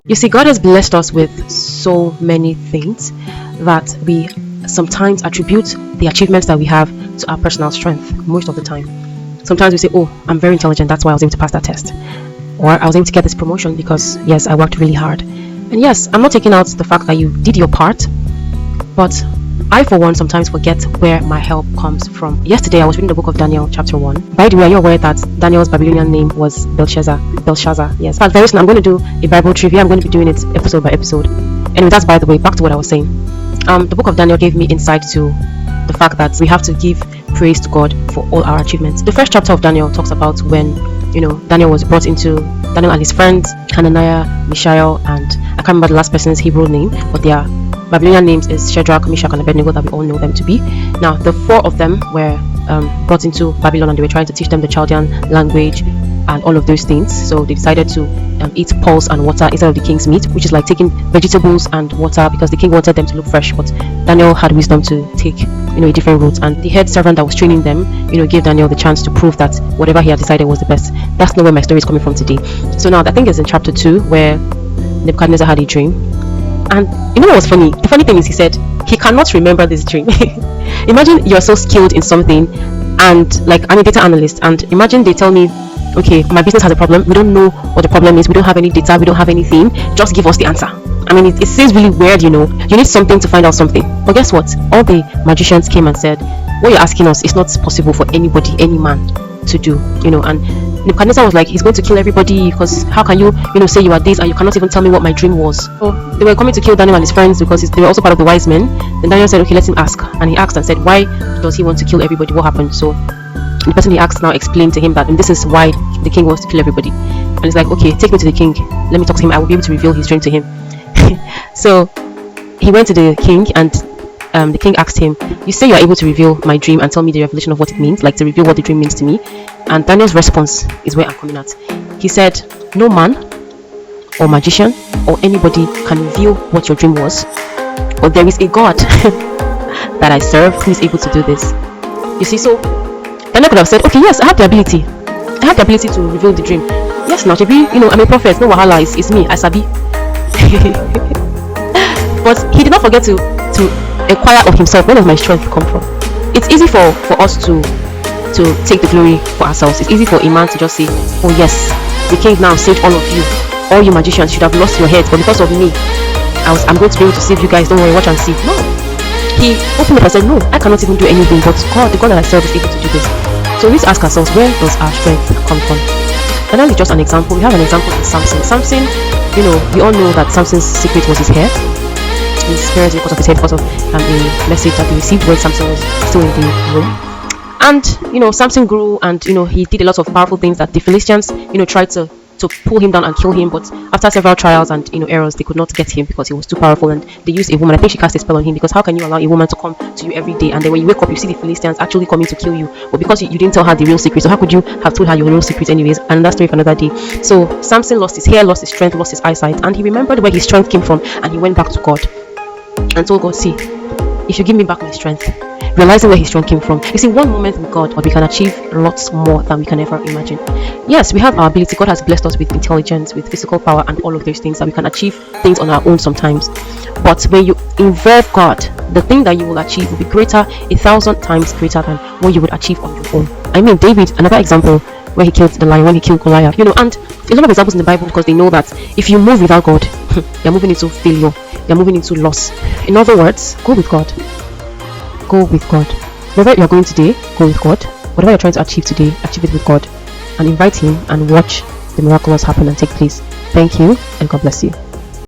You see, God has blessed us with so many things that we sometimes attribute the achievements that we have to our personal strength most of the time. Sometimes we say, oh, I'm very intelligent, that's why I was able to pass that test. Or I was able to get this promotion because, yes, I worked really hard. And yes, I'm not taking out the fact that you did your part, but I, for one, sometimes forget where my help comes from. Yesterday, I was reading the book of Daniel, chapter 1. By the way, are you aware that Daniel's Babylonian name was Belshazzar? Yes. But very soon, I'm going to do a Bible trivia. I'm going to be doing it episode by episode. Anyway, that's by the way, back to what I was saying. The book of Daniel gave me insight to the fact that we have to give praise to God for all our achievements. The first chapter of Daniel talks about when, Daniel was brought into, Daniel and his friends, Hananiah, Mishael, and I can't remember the last person's Hebrew name, but their Babylonian names is Shadrach, Meshach, and Abednego that we all know them to be. Now, the four of them were brought into Babylon, and they were trying to teach them the Chaldean language and all of those things. So they decided to eat pulse and water instead of the king's meat, which is like taking vegetables and water, because the king wanted them to look fresh, but Daniel had wisdom to take a different route. And the head servant that was training them gave Daniel the chance to prove that whatever he had decided was the best. That's not where my story is coming from today. So now I think it's in chapter 2 where Nebuchadnezzar had a dream. And what was funny? The funny thing is, he said he cannot remember this dream. Imagine you're so skilled in something, and like I'm a data analyst, and imagine they tell me, okay, my business has a problem, we don't know what the problem is, we don't have any data, we don't have anything, just give us the answer. I mean, it seems really weird, you need something to find out something. But guess what? All the magicians came and said, what you're asking us is not possible for anybody, any man to do, and Nebuchadnezzar was like, he's going to kill everybody, because how can you, say you are this and you cannot even tell me what my dream was? So they were coming to kill Daniel and his friends because they were also part of the wise men. Then Daniel said, okay, let him ask. And he asked and said, why does he want to kill everybody? What happened? So the person he asked now explained to him that this is why the king wants to kill everybody. And he's like, okay, take me to the king, let me talk to him, I will be able to reveal his dream to him. So he went to the king, and the king asked him, you say you're able to reveal my dream and tell me the revelation of what it means, like to reveal what the dream means to me. And Daniel's response is where I'm coming at. He said, no man or magician or anybody can reveal what your dream was, but there is a God that I serve who is able to do this. You see, so Daniel could have said, okay, yes, I have the ability to reveal the dream. Yes, now I'm a prophet, no wahala, it's me, I sabi. But he did not forget to inquire of himself, where does my strength come from? It's easy for us to take the glory for ourselves. It's easy for a man to just say, oh yes, the king now saved all of you, all you magicians should have lost your heads, but because of me, I'm going to be able to save you guys, don't worry, watch and see. No, he opened up and said, no, I cannot even do anything, but God, the God that I serve, is able to do this. So we need to ask ourselves, where does our strength come from? And that is just an example. We have an example in Samson. We all know that Samson's secret was his hair. His hair is because of his head, because of a message that he received when Samson was still in the room. And Samson grew, and he did a lot of powerful things that the Philistines tried to pull him down and kill him, but after several trials and errors, they could not get him because he was too powerful, and they used a woman. I think she cast a spell on him, because how can you allow a woman to come to you every day, and then when you wake up you see the Philistines actually coming to kill you, but because you didn't tell her the real secret, so how could you have told her your real secret anyways? And that's story for another day. So Samson lost his hair, lost his strength, lost his eyesight, and he remembered where his strength came from, and he went back to God and told God, see, if you give me back my strength, realizing where his strength came from. You see, one moment with God, we can achieve lots more than we can ever imagine. Yes, we have our ability. God has blessed us with intelligence, with physical power, and all of those things, that we can achieve things on our own sometimes. But when you involve God, the thing that you will achieve will be greater, 1,000 times greater than what you would achieve on your own. I mean, David, another example, where he killed the lion, when he killed Goliath, and a lot of examples in the Bible, because they know that if you move without God, you're moving into failure, you're moving into loss. In other words, go with God. Go with God. Wherever you're going today, go with God. Whatever you're trying to achieve today, achieve it with God, and invite him and watch the miraculous happen and take place. Thank you, and God bless you.